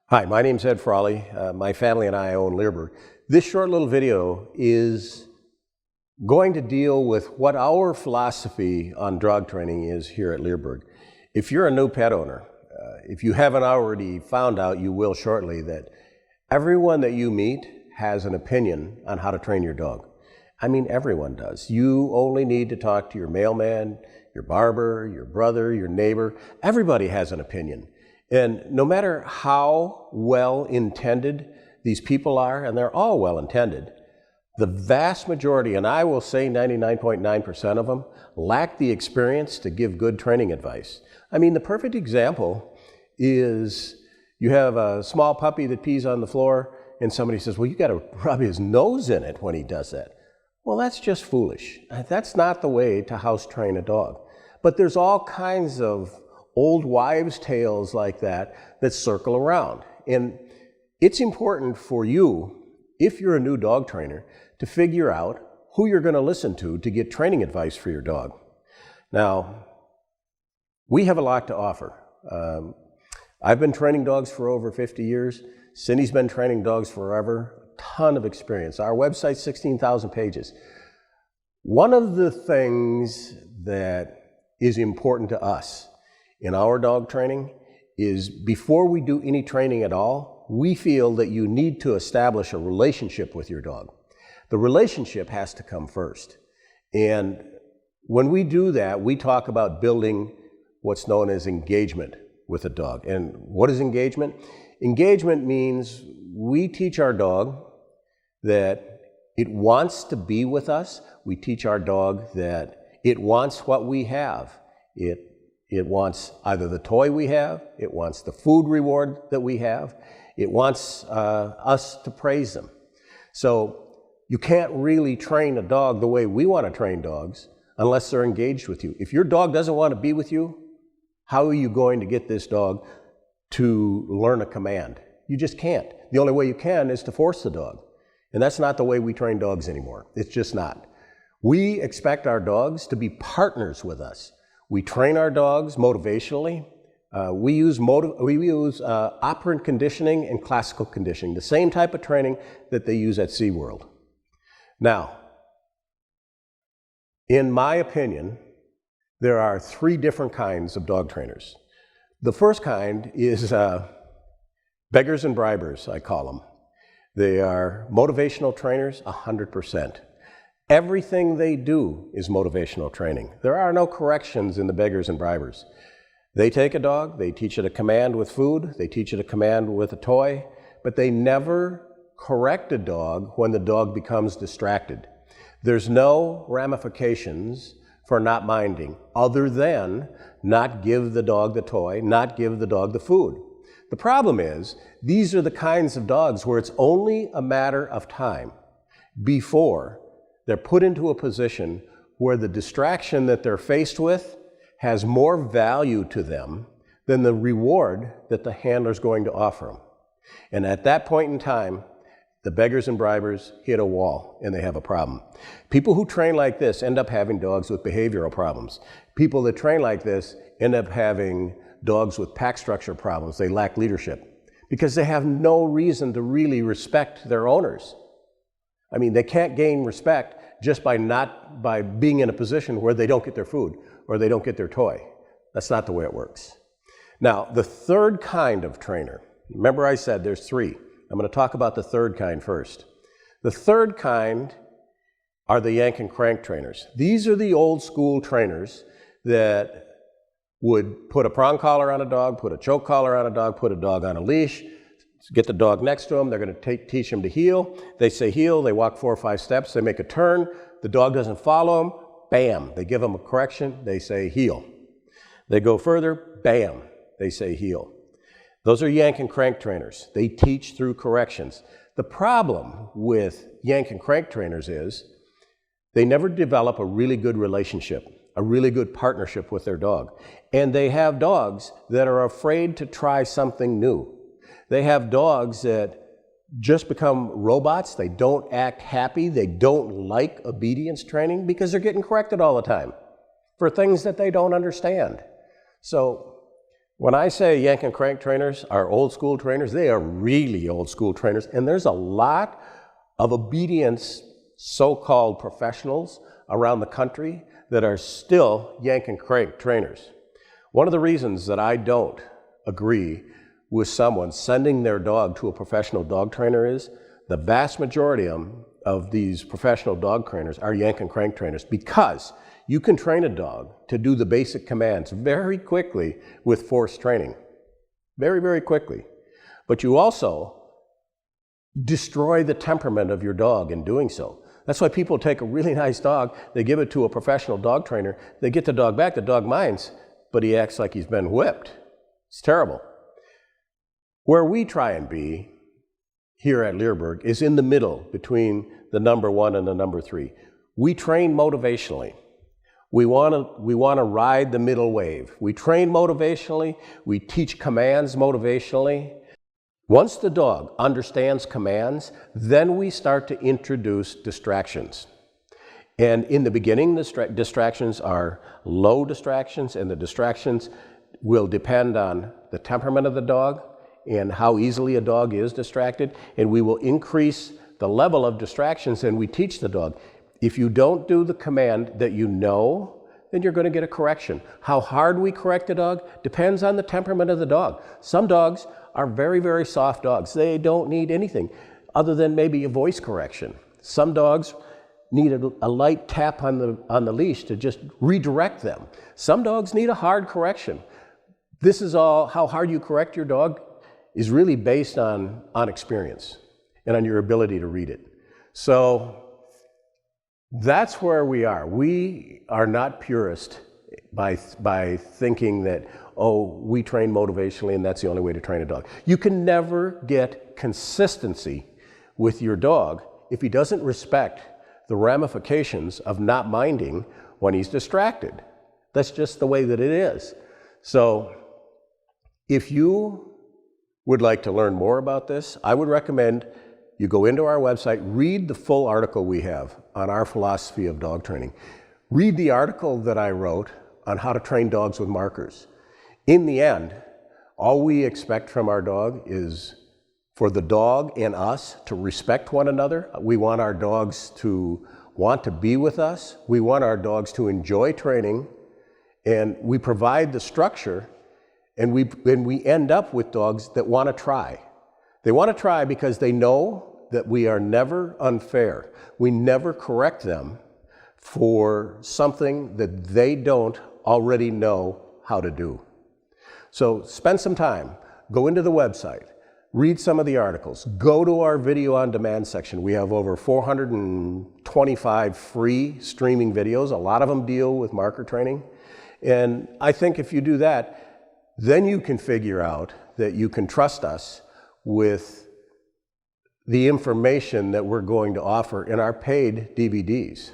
Hi, my name's Ed Frawley. My family and I own Leerburg. This short little video is going to deal with what our philosophy on dog training is here at Leerburg. If you're a new pet owner, if you haven't already found out, you will shortly, that everyone that you meet has an opinion on how to train your dog. I mean, everyone does. You only need to talk to your mailman, your barber, your brother, your neighbor. Everybody has an opinion. And no matter how well-intended these people are, and they're all well-intended, the vast majority, and I will say 99.9% of them, lack the experience to give good training advice. I mean, the perfect example is you have a small puppy that pees on the floor, and somebody says, well, you got to rub his nose in it when he does that. Well, that's just foolish. That's not the way to house train a dog. But there's all kinds of old wives' tales like that circle around. And it's important for you, if you're a new dog trainer, to figure out who you're going to listen to get training advice for your dog. Now, we have a lot to offer. I've been training dogs for over 50 years. Cindy's been training dogs forever. A ton of experience. Our website's 16,000 pages. One of the things that is important to us in our dog training is before we do any training at all, we feel that you need to establish a relationship with your dog. The relationship has to come first. And when we do that, we talk about building what's known as engagement with a dog. And what is engagement? Engagement means we teach our dog that it wants to be with us. We teach our dog that it wants what we have. It wants either the toy we have, it wants the food reward that we have, it wants us to praise them. So you can't really train a dog the way we want to train dogs unless they're engaged with you. If your dog doesn't want to be with you, how are you going to get this dog to learn a command? You just can't. The only way you can is to force the dog. And that's not the way we train dogs anymore. It's just not. We expect our dogs to be partners with us. We train our dogs motivationally. We use operant conditioning and classical conditioning, the same type of training that they use at SeaWorld. Now, in my opinion, there are three different kinds of dog trainers. The first kind is beggars and bribers, I call them. They are motivational trainers 100%. Everything they do is motivational training. There are no corrections in the beggars and bribers. They take a dog, they teach it a command with food, they teach it a command with a toy, but they never correct a dog when the dog becomes distracted. There's no ramifications for not minding other than not give the dog the toy, not give the dog the food. The problem is, these are the kinds of dogs where it's only a matter of time before they're put into a position where the distraction that they're faced with has more value to them than the reward that the handler's going to offer them. And at that point in time, the beggars and bribers hit a wall and they have a problem. People who train like this end up having dogs with behavioral problems. People that train like this end up having dogs with pack structure problems. They lack leadership because they have no reason to really respect their owners. I mean, they can't gain respect just by being in a position where they don't get their food or they don't get their toy. That's not the way it works. Now, the third kind of trainer, remember I said there's three. I'm going to talk about the third kind first. The third kind are the yank and crank trainers. These are the old school trainers that would put a prong collar on a dog, put a choke collar on a dog, put a dog on a leash, get the dog next to them. They're going to teach them to heel. They say heel. They walk 4 or 5 steps. They make a turn. The dog doesn't follow them. Bam. They give them a correction. They say heel. They go further. Bam. They say heel. Those are yank and crank trainers. They teach through corrections. The problem with yank and crank trainers is they never develop a really good relationship, a really good partnership with their dog. And they have dogs that are afraid to try something new. They have dogs that just become robots. They don't act happy. They don't like obedience training because they're getting corrected all the time for things that they don't understand. So When I say yank and crank trainers are old school trainers, they are really old school trainers, and there's a lot of obedience so-called professionals around the country that are still yank and crank trainers. One of the reasons that I don't agree with someone sending their dog to a professional dog trainer is the vast majority of these professional dog trainers are yank and crank trainers, because you can train a dog to do the basic commands very quickly with force training. Very, very quickly. But you also destroy the temperament of your dog in doing so. That's why people take a really nice dog, they give it to a professional dog trainer, they get the dog back, the dog minds, but he acts like he's been whipped. It's terrible. Where we try and be here at Leerburg is in the middle between the number 1 and the number 3. We train motivationally. We want to ride the middle wave. We train motivationally, we teach commands motivationally. Once the dog understands commands, then we start to introduce distractions. And in the beginning, the distractions are low distractions, and the distractions will depend on the temperament of the dog and how easily a dog is distracted, and we will increase the level of distractions, and we teach the dog. If you don't do the command that you know, then you're going to get a correction. How hard we correct a dog depends on the temperament of the dog. Some dogs are very, very soft dogs. They don't need anything other than maybe a voice correction. Some dogs need a light tap on the leash to just redirect them. Some dogs need a hard correction. This is all, how hard you correct your dog is really based on experience and on your ability to read it. So that's where we are. We are not purist by thinking that, oh, we train motivationally and that's the only way to train a dog. You can never get consistency with your dog if he doesn't respect the ramifications of not minding when he's distracted. That's just the way that it is. So if you would like to learn more about this, I would recommend you go into our website, read the full article we have on our philosophy of dog training. Read the article that I wrote on how to train dogs with markers. In the end, all we expect from our dog is for the dog and us to respect one another. We want our dogs to want to be with us. We want our dogs to enjoy training, and we provide the structure, and we end up with dogs that want to try. They want to try because they know that we are never unfair. We never correct them for something that they don't already know how to do. So spend some time, go into the website, read some of the articles, go to our video on demand section. We have over 425 free streaming videos. A lot of them deal with marker training. And I think if you do that, then you can figure out that you can trust us with the information that we're going to offer in our paid DVDs.